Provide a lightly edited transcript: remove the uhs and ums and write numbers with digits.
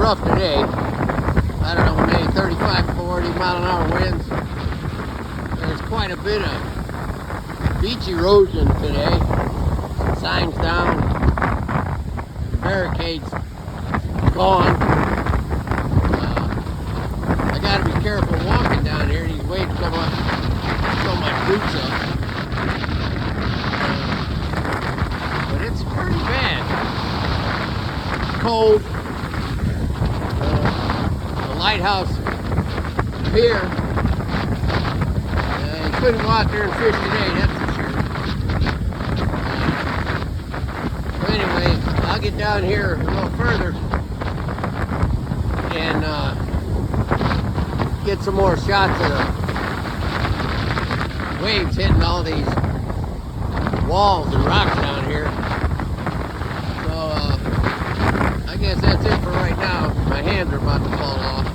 rough today. I don't know, maybe 35, 40 mile an hour winds. There's quite a bit of beach erosion today. Signs down, barricades gone. I gotta be careful walking down here. These waves come up, fill my boots up. But it's pretty bad. It's cold. The lighthouse pier. You couldn't go out there and fish today, that's for sure. So anyway, I'll get down here a little further and get some more shots of the waves hitting all these walls and rocks down here. So I guess that's it for right now. My hands are about to fall off.